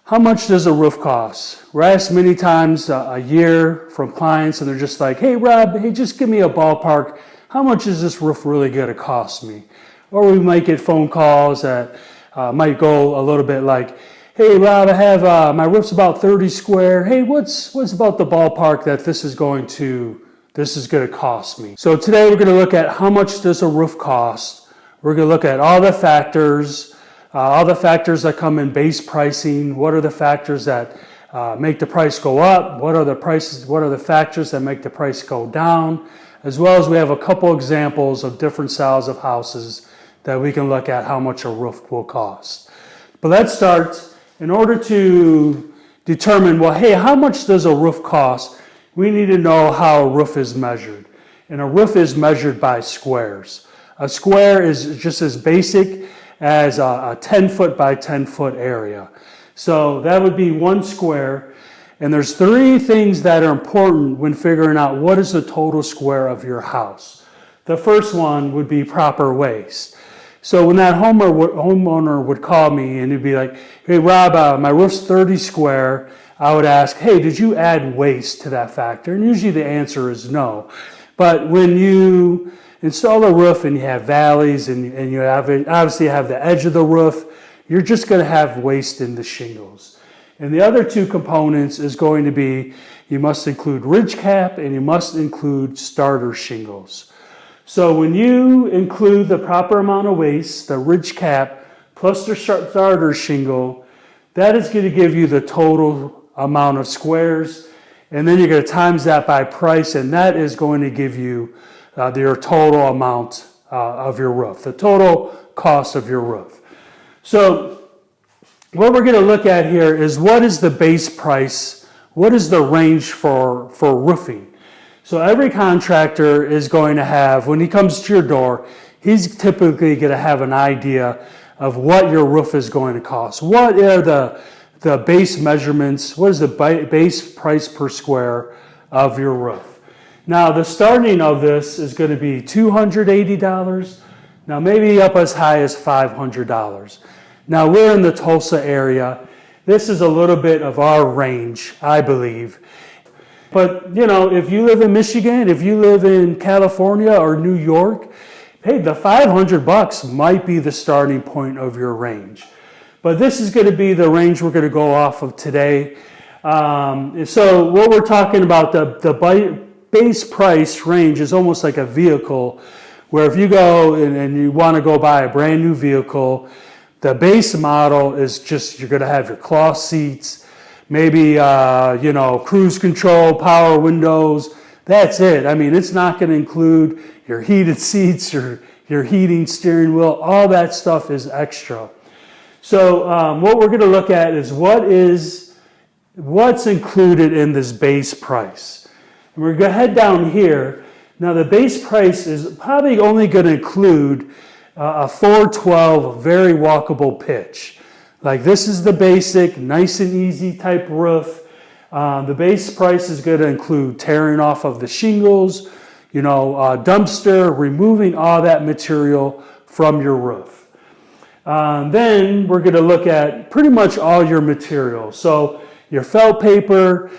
How much does a roof cost? We're asked many times a year from clients, and they're just like, hey, Rob, hey, just give me a ballpark. How much is this roof really going to cost me? Or we might get phone calls that might go a little bit like, hey, Rob, I have my roof's about 30 square. Hey, what's about the ballpark that this is going to cost me? So today we're going to look at how much does a roof cost. We're going to look at all the factors that come in base pricing. What are the factors that make the price go up? What are the factors that make the price go down? As well as we have a couple examples of different styles of houses that we can look at how much a roof will cost. But let's start. In order to determine, well, hey, how much does a roof cost? We need to know how a roof is measured. And a roof is measured by squares. A square is just as basic as a 10-foot by 10-foot area. So that would be 1 square. And there's 3 things that are important when figuring out what is the total square of your house. The first one would be proper waste. So when that homeowner would call me and he'd be like, hey, Rob, my roof's 30 square, I would ask, hey, did you add waste to that factor? And usually the answer is no. But when you install a roof and you have valleys and you obviously have the edge of the roof, you're just going to have waste in the shingles. And the other 2 components is going to be you must include ridge cap and you must include starter shingles. So when you include the proper amount of waste, the ridge cap plus the starter shingle, that is going to give you the total amount of squares. And then you're going to times that by price, and that is going to give you your total amount of your roof, the total cost of your roof. So what we're going to look at here is what is the base price, what is the range for roofing. So every contractor is going to have, when he comes to your door, he's typically going to have an idea of what your roof is going to cost. What are the base measurements? What is the base price per square of your roof? Now, the starting of this is going to be $280. Now, maybe up as high as $500. Now, we're in the Tulsa area. This is a little bit of our range, I believe. But, you know, if you live in Michigan, if you live in California or New York, hey, the $500 might be the starting point of your range. But this is going to be the range we're going to go off of today. So what we're talking about, the base price range is almost like a vehicle, where if you go and you want to go buy a brand new vehicle, the base model is just, you're going to have your cloth seats, maybe, cruise control, power windows. That's it. I mean, it's not going to include your heated seats, your heating steering wheel. All that stuff is extra. So what we're going to look at is what's included in this base price. And we're going to head down here. Now, the base price is probably only going to include a 412 very walkable pitch. Like, this is the basic, nice and easy type roof. The base price is going to include tearing off of the shingles, dumpster, removing all that material from your roof. Then we're going to look at pretty much all your materials. So your felt paper,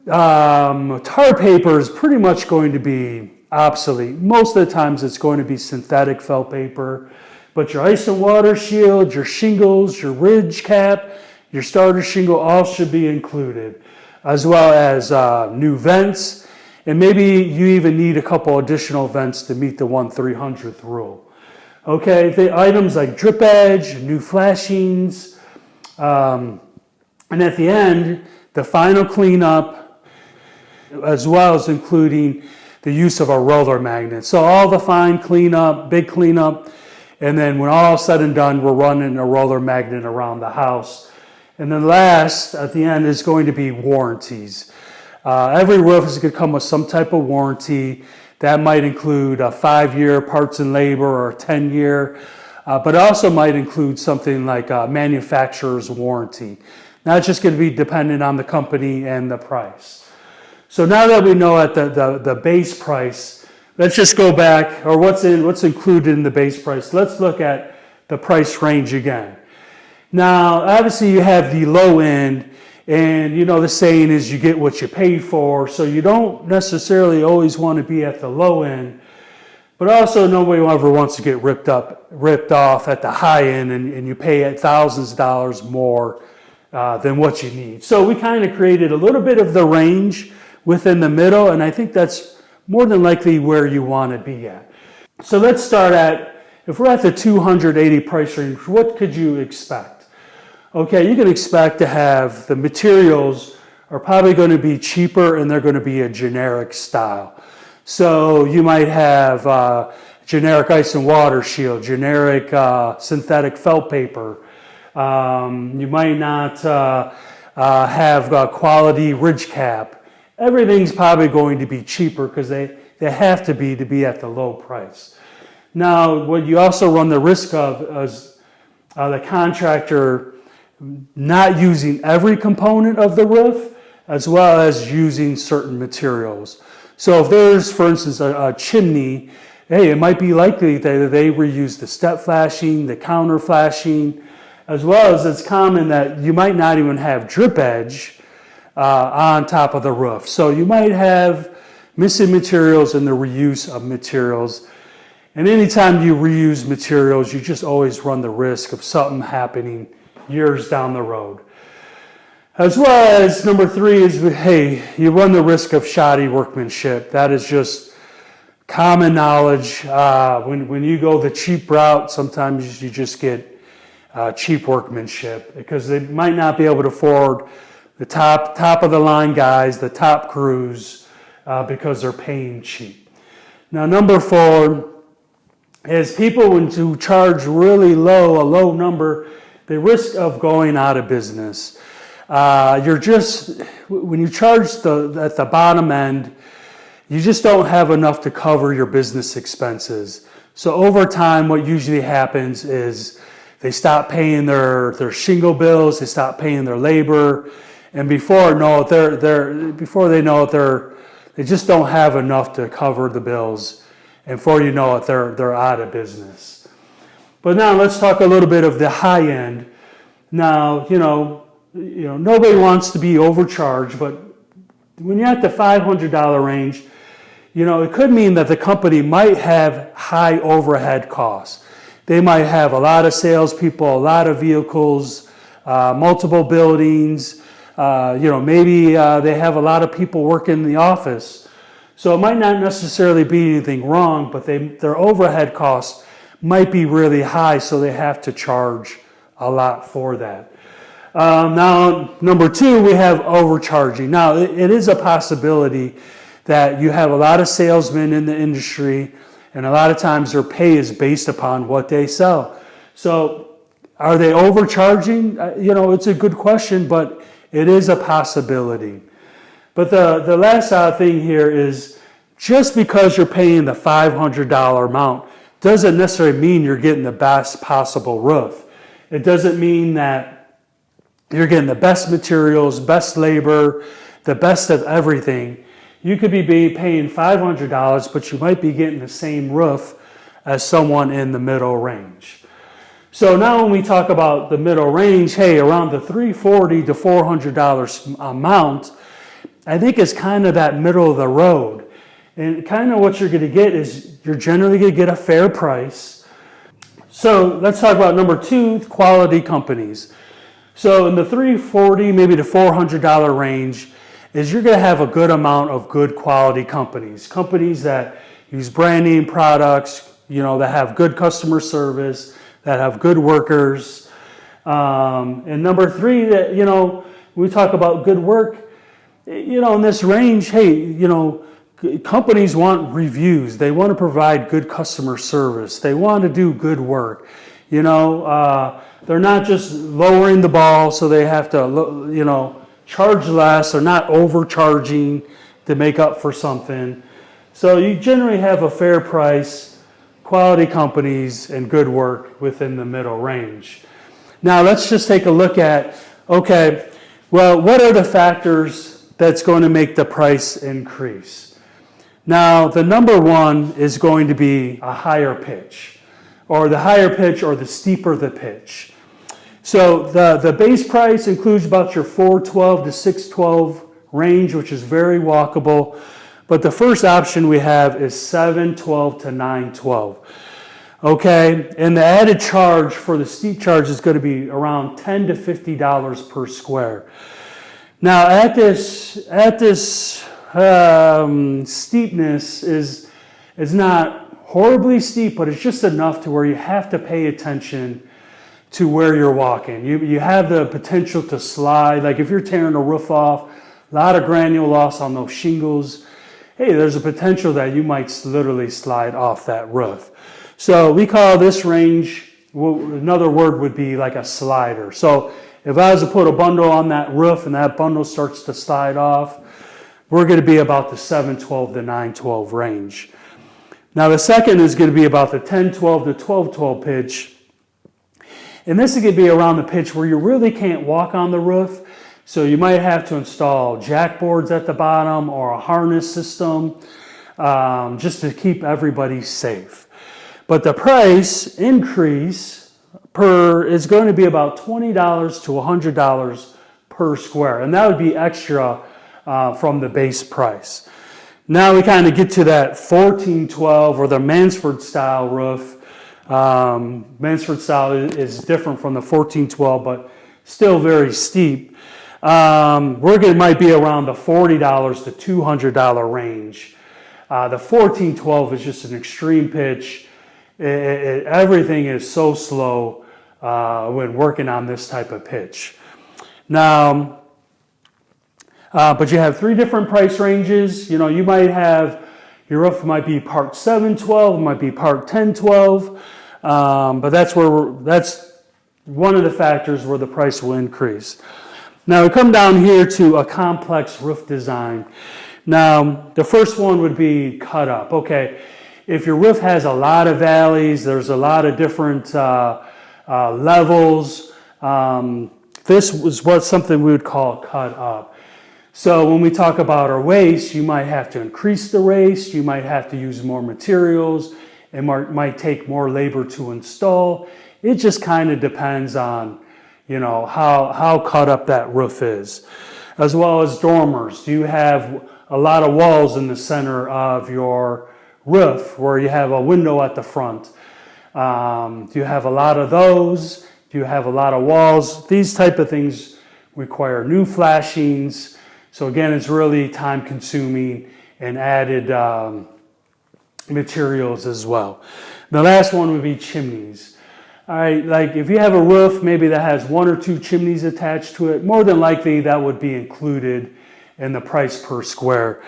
tar paper is pretty much going to be obsolete. Most of the times it's going to be synthetic felt paper. But your ice and water shield, your shingles, your ridge cap, your starter shingle all should be included, as well as new vents. And maybe you even need a couple additional vents to meet the 1/300th rule. Okay, the items like drip edge, new flashings, and at the end, the final cleanup, as well as including the use of a roller magnet. So all the fine cleanup, big cleanup, and then when all said and done, we're running a roller magnet around the house. And then last, at the end, is going to be warranties. Every roof is going to come with some type of warranty. That might include a 5-year parts and labor or a 10-year, but it also might include something like a manufacturer's warranty. Now, it's just going to be dependent on the company and the price. So now that we know at the base price, let's just go back, or what's included in the base price. Let's look at the price range again. Now, obviously you have the low end, and the saying is you get what you pay for, so you don't necessarily always want to be at the low end, but also nobody ever wants to get ripped off at the high end, and you pay thousands of dollars more than what you need. So we kind of created a little bit of the range within the middle, and I think that's more than likely where you want to be at. So let's start if we're at the 280 price range, what could you expect? Okay, you can expect to have the materials are probably going to be cheaper, and they're going to be a generic style. So you might have generic ice and water shield, generic synthetic felt paper. You might not have quality ridge cap. Everything's probably going to be cheaper because they have to be at the low price. Now, what you also run the risk of is the contractor not using every component of the roof, as well as using certain materials. So if there's, for instance, a chimney, hey, it might be likely that they reuse the step flashing, the counter flashing, as well as it's common that you might not even have drip edge on top of the roof. So you might have missing materials and the reuse of materials. And anytime you reuse materials, you just always run the risk of something happening years down the road. As well as number 3 is, hey, you run the risk of shoddy workmanship. That is just common knowledge. When you go the cheap route, sometimes you just get cheap workmanship because they might not be able to afford the top of the line guys, the top crews, because they're paying cheap. Now, number 4 is people who charge really a low number, the risk of going out of business. When you charge at the bottom end, you just don't have enough to cover your business expenses. So over time, what usually happens is they stop paying their shingle bills, they stop paying their labor, and before they know it, they just don't have enough to cover the bills, and before you know it, they're out of business. But now let's talk a little bit of the high end. Now, nobody wants to be overcharged, but when you're at the $500 range, it could mean that the company might have high overhead costs. They might have a lot of salespeople, a lot of vehicles, multiple buildings. Maybe they have a lot of people working in the office. So it might not necessarily be anything wrong, but their overhead costs might be really high, so they have to charge a lot for that. Now, number 2, we have overcharging. Now, it is a possibility that you have a lot of salesmen in the industry, and a lot of times their pay is based upon what they sell. So are they overcharging? It's a good question, but it is a possibility. But the last thing here is just because you're paying the $500 amount doesn't necessarily mean you're getting the best possible roof. It doesn't mean that you're getting the best materials, best labor, the best of everything. You could be paying $500, but you might be getting the same roof as someone in the middle range. So now when we talk about the middle range, hey, around the $340 to $400 amount, I think it's kind of that middle of the road. And kind of what you're going to get is you're generally going to get a fair price. So let's talk about number 2, quality companies. So in the $340, maybe to $400 range, is you're going to have a good amount of good quality companies. Companies that use brand name products, that have good customer service, that have good workers. And number 3, that, when we talk about good work, in this range, hey, companies want reviews. They want to provide good customer service. They want to do good work. They're not just lowering the ball, so they have to, charge less. They're not overcharging to make up for something. So you generally have a fair price, quality companies, and good work within the middle range. Now let's just take a look at, okay, well, what are the factors that's going to make the price increase? Now, the number 1 is going to be a higher pitch, or the higher pitch or the steeper the pitch. So the base price includes about your 412 to 612 range, which is very walkable. But the first option we have is 712 to 912. Okay, and the added charge for the steep charge is going to be around $10 to $50 per square. Now at this steepness is not horribly steep, but it's just enough to where you have to pay attention to where you're walking. You have the potential to slide, like if you're tearing a roof off, a lot of granule loss on those shingles. Hey, there's a potential that you might literally slide off that roof. So we call this range, another word would be like a slider. So if I was to put a bundle on that roof and that bundle starts to slide off, we're going to be about the 712 to 912 range. Now the second is going to be about the 1012 to 1212 pitch. And this is going to be around the pitch where you really can't walk on the roof. So you might have to install jack boards at the bottom or a harness system just to keep everybody safe. But the price increase is going to be about $20 to $100 per square. And that would be extra from the base price. Now we kind of get to that 1412 or the Mansford style roof. Mansford style is different from the 1412, but still very steep. Might be around the $40 to $200 range. The 1412 is just an extreme pitch. Everything is so slow when working on this type of pitch. Now, but you have three different price ranges. You know, you might have, your roof might be part 712, might be part 1012, but that's one of the factors where the price will increase. Now we come down here to a complex roof design. Now the first one would be cut up. Okay, if your roof has a lot of valleys, there's a lot of different levels. This was something we would call cut up. So when we talk about our waste, you might have to increase the waste, you might have to use more materials, it might take more labor to install. It just kind of depends on, you know, how cut up that roof is. As well as dormers. Do you have a lot of walls in the center of your roof where you have a window at the front? Do you have a lot of those? Do you have a lot of walls? These type of things require new flashings. So again, it's really time consuming and added materials as well. The last one would be chimneys. All right, like if you have a roof maybe that has one or two chimneys attached to it, more than likely that would be included in the price per square.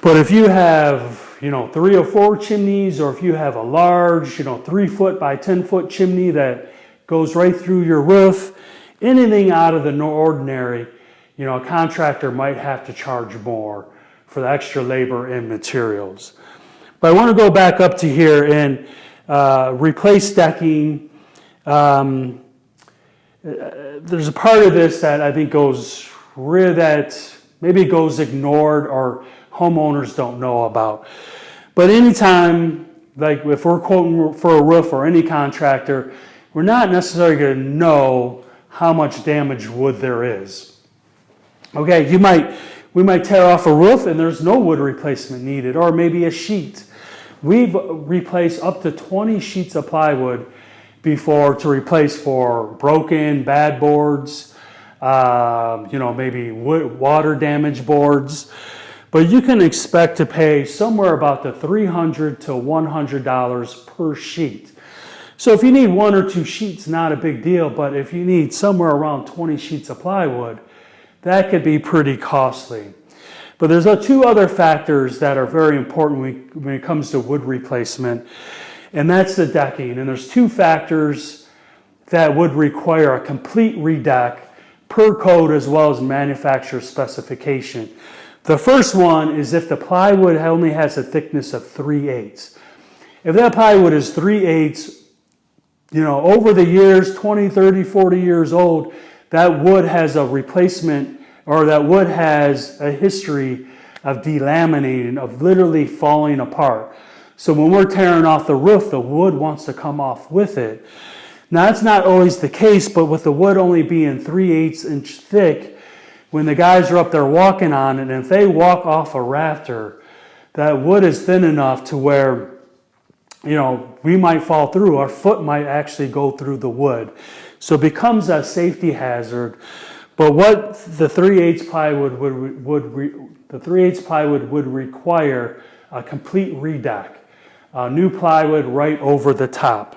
But if you have, you know, 3 or 4 chimneys, or if you have a large, 3-foot by 10-foot chimney that goes right through your roof, anything out of the ordinary, a contractor might have to charge more for the extra labor and materials. But I want to go back up to here and replace decking. There's a part of this that I think goes ignored or homeowners don't know about. But anytime, like if we're quoting for a roof or any contractor, we're not necessarily going to know how much damaged wood there is. Okay, we might tear off a roof and there's no wood replacement needed, or maybe a sheet. We've replaced up to 20 sheets of plywood before to replace for broken, bad boards, maybe water damage boards. But you can expect to pay somewhere about the $300 to $100 per sheet. So if you need 1 or 2 sheets, not a big deal, but if you need somewhere around 20 sheets of plywood, that could be pretty costly. But there's 2 other factors that are very important when it comes to wood replacement, and that's the decking. And there's 2 factors that would require a complete redeck per code as well as manufacturer specification. The first one is if the plywood only has a thickness of 3/8. If that plywood is 3/8, over the years, 20, 30, 40 years old, that wood has a replacement, or that wood has a history of delaminating, of literally falling apart. So when we're tearing off the roof, the wood wants to come off with it. Now, that's not always the case, but with the wood only being 3/8 inch thick, when the guys are up there walking on it, and if they walk off a rafter, that wood is thin enough to where, we might fall through. Our foot might actually go through the wood. So it becomes a safety hazard. But what the 3/8 plywood would require a complete redeck, new plywood right over the top.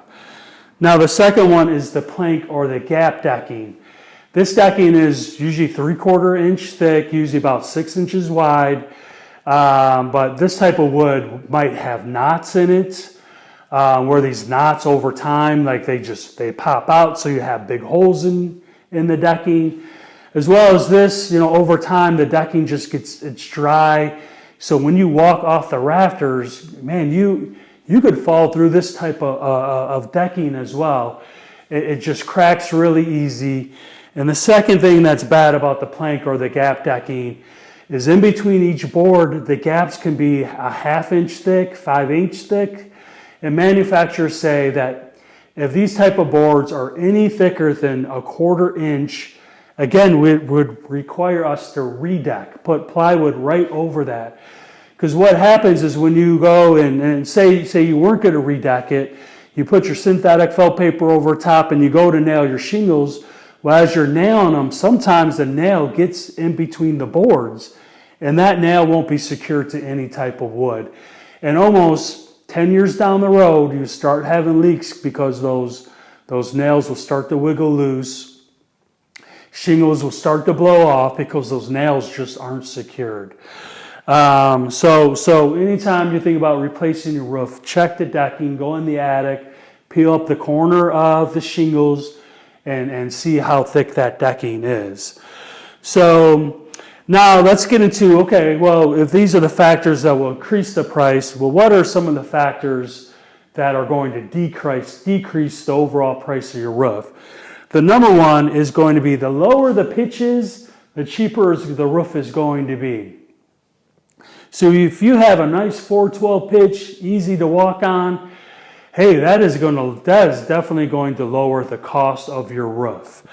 Now the second one is the plank or the gap decking. This decking is usually 3/4 inch thick, usually about 6 inches wide. But this type of wood might have knots in it, where these knots over time, like they pop out, so you have big holes in the decking. As well as this, over time the decking just it's dry. So when you walk off the rafters, man, you could fall through this type of decking as well. It just cracks really easy. And the second thing that's bad about the plank or the gap decking is in between each board, the gaps can be a 1/2 inch thick, 5/8 thick. And manufacturers say that if these type of boards are any thicker than a 1/4 inch, again, it would require us to redeck, put plywood right over that. Because what happens is when you go and say you weren't going to redeck it, you put your synthetic felt paper over top and you go to nail your shingles. Well, as you're nailing them, sometimes the nail gets in between the boards and that nail won't be secured to any type of wood. And almost 10 years down the road, you start having leaks because those nails will start to wiggle loose. Shingles will start to blow off because those nails just aren't secured. So anytime you think about replacing your roof, check the decking, go in the attic, peel up the corner of the shingles, and see how thick that decking is. So now let's get into, okay, well, if these are the factors that will increase the price, well, what are some of the factors that are going to decrease the overall price of your roof? The number one is going to be the lower the pitch is, the cheaper the roof is going to be. So if you have a nice 412 pitch, easy to walk on, hey, that is definitely going to lower the cost of your roof.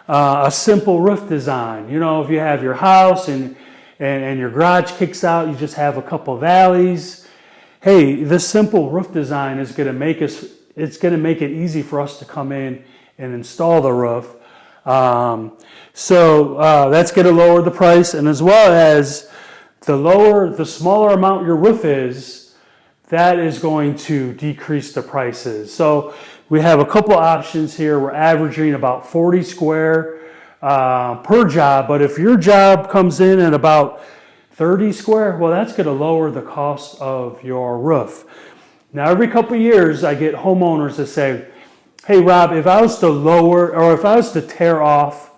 A simple roof design, if you have your house and your garage kicks out, you just have a couple valleys. Hey, this simple roof design is going to make it easy for us to come in and install the roof. So that's going to lower the price, and as well as the smaller amount your roof is, that is going to decrease the prices. So we have a couple options here. We're averaging about 40 square per job, but if your job comes in at about 30 square, well, that's going to lower the cost of your roof. Now, every couple of years, I get homeowners that say, hey, Rob, if I was to tear off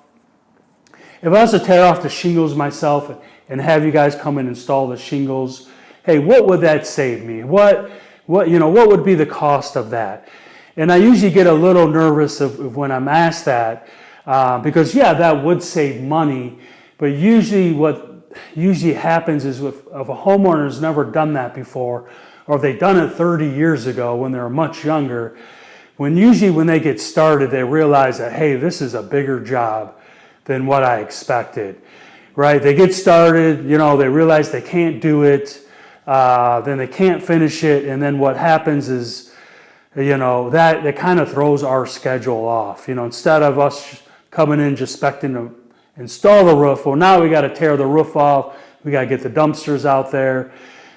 the shingles myself and have you guys come and install the shingles, hey, what would that save me? What would be the cost of that? And I usually get a little nervous when I'm asked that because, yeah, that would save money. But usually what happens is if a homeowner has never done that before, or if they've done it 30 years ago when they were much younger, when they get started, they realize that, hey, this is a bigger job than what I expected, right? They get started, they realize they can't do it. Then they can't finish it, and then what happens is, that kind of throws our schedule off. Instead of us coming in just expecting to install the roof, well, now we got to tear the roof off. We got to get the dumpsters out there.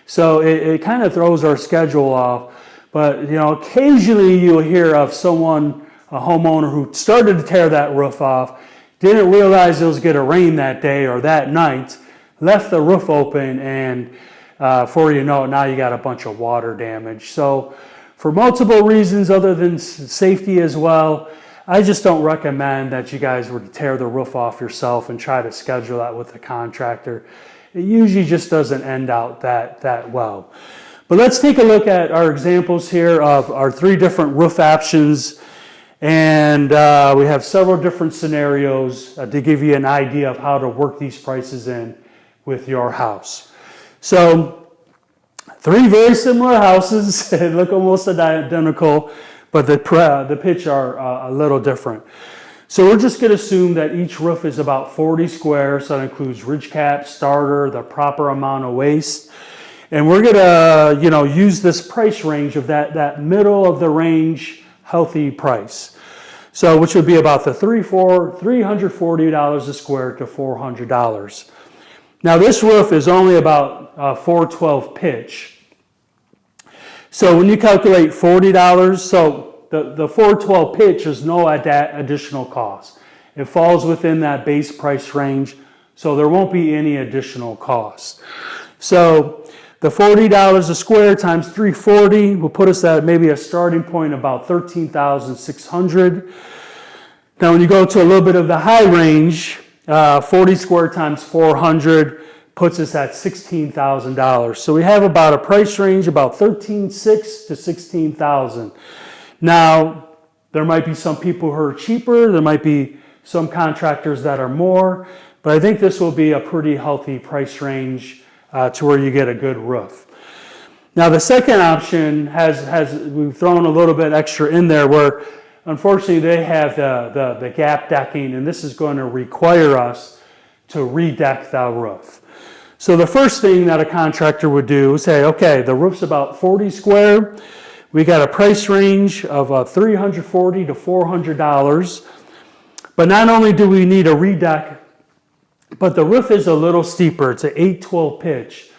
So it kind of throws our schedule off. But occasionally you'll hear of a homeowner who started to tear that roof off, didn't realize it was going to rain that day or that night, left the roof open, and before you know it, now you got a bunch of water damage. So for multiple reasons other than safety as well, I just don't recommend that you guys were to tear the roof off yourself and try to schedule that with the contractor. It usually just doesn't end out that well. But let's take a look at our examples here of our 3 different roof options. And we have several different scenarios to give you an idea of how to work these prices in with your house. So 3 very similar houses, they look almost identical, but the pitch are a little different. So we're just going to assume that each roof is about 40 square, so that includes ridge cap, starter, the proper amount of waste. And we're going to, use this price range of that middle of the range healthy price. So which would be about the $340 a square to $400. Now this roof is only about 412 pitch. So when you calculate $40, so the 412 pitch is no additional cost. It falls within that base price range, so there won't be any additional cost. So the $40 a square times 340 will put us at maybe a starting point about $13,600. Now when you go to a little bit of the high range, 40 square times 400 puts us at $16,000. So we have about a price range about $13,600 to $16,000. Now, there might be some people who are cheaper, there might be some contractors that are more, but I think this will be a pretty healthy price range to where you get a good roof. Now, the second option we've thrown a little bit extra in there where unfortunately they have the gap decking, and this is going to require us to redeck the roof. So the first thing that a contractor would do is say, okay, the roof's about 40 square. We got a price range of $340 to $400. But not only do we need a redeck, but the roof is a little steeper. It's an 812 pitch.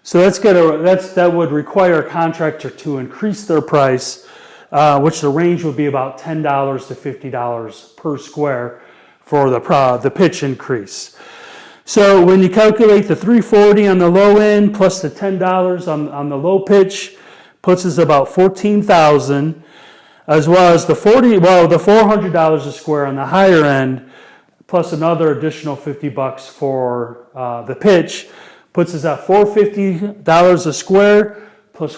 So that would require a contractor to increase their price, which the range would be about $10 to $50 per square for the pitch increase. So when you calculate the $340 on the low end plus the $10 on the low pitch, puts us about $14,000, as well as the $400 a square on the higher end, plus another additional $50 for the pitch, puts us at $450 a square plus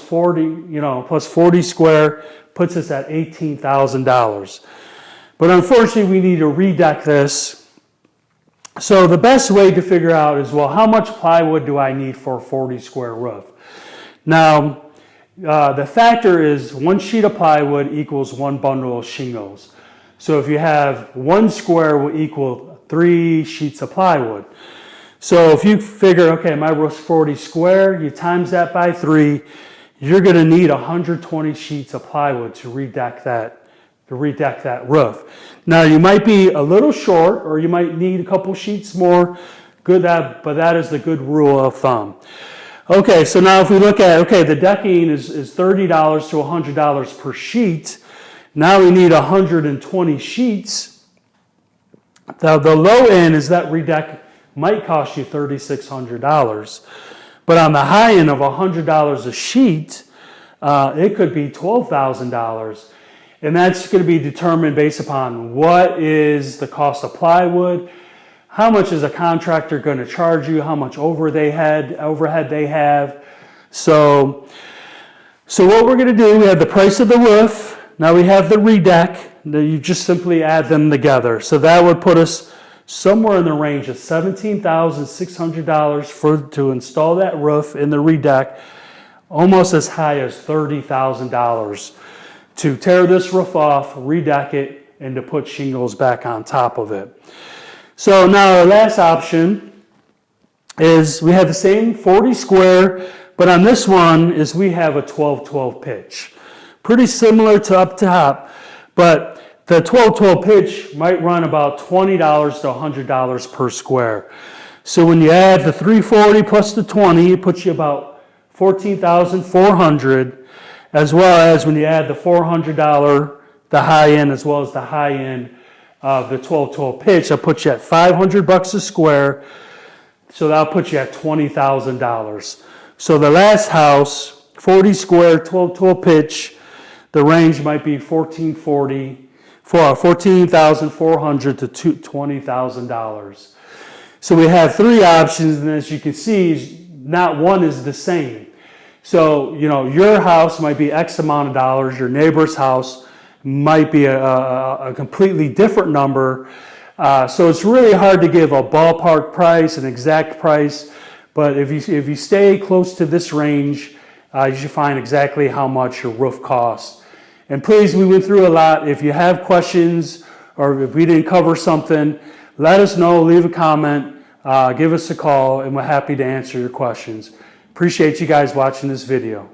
40 square, puts us at $18,000. But unfortunately, we need to redeck this. So the best way to figure out is, well, how much plywood do I need for a 40 square roof? Now, the factor is 1 sheet of plywood equals 1 bundle of shingles. So if you have 1 square will equal 3 sheets of plywood. So if you figure, okay, my roof's 40 square, you times that by 3, you're going to need 120 sheets of plywood to redeck that roof. Now you might be a little short, or you might need a couple sheets more. But that is the good rule of thumb. Okay, so now if we look at, the decking is $30 to $100 per sheet. Now we need 120 sheets. The low end is that redeck might cost you $3,600. But on the high end of $100 a sheet, it could be $12,000. And that's going to be determined based upon what is the cost of plywood, how much is a contractor going to charge you, how much overhead they have. So what we're going to do, we have the price of the roof, now we have the redeck, you just simply add them together. So that would put us somewhere in the range of $17,600 to install that roof in the redeck, almost as high as $30,000 to tear this roof off, redeck it, and to put shingles back on top of it. So now our last option is we have the same 40 square, but on this one is we have a 12-12 pitch. Pretty similar to up top, but the 12-12 pitch might run about $20 to $100 per square. So when you add the 340 plus the 20, it puts you about $14,400, as well as when you add the $400, the high end, as well as the high end of the 12-12 pitch, that puts you at $500 a square. So that'll put you at $20,000. So the last house, 40 square, 12-12 pitch, the range might be $14,400 to $20,000. So we have 3 options, and as you can see, not one is the same. So, your house might be X amount of dollars, your neighbor's house might be a completely different number. So it's really hard to give a ballpark price, an exact price, but if you stay close to this range, you should find exactly how much your roof costs. And please, we went through a lot. If you have questions or if we didn't cover something, let us know, leave a comment, give us a call, and we're happy to answer your questions. Appreciate you guys watching this video.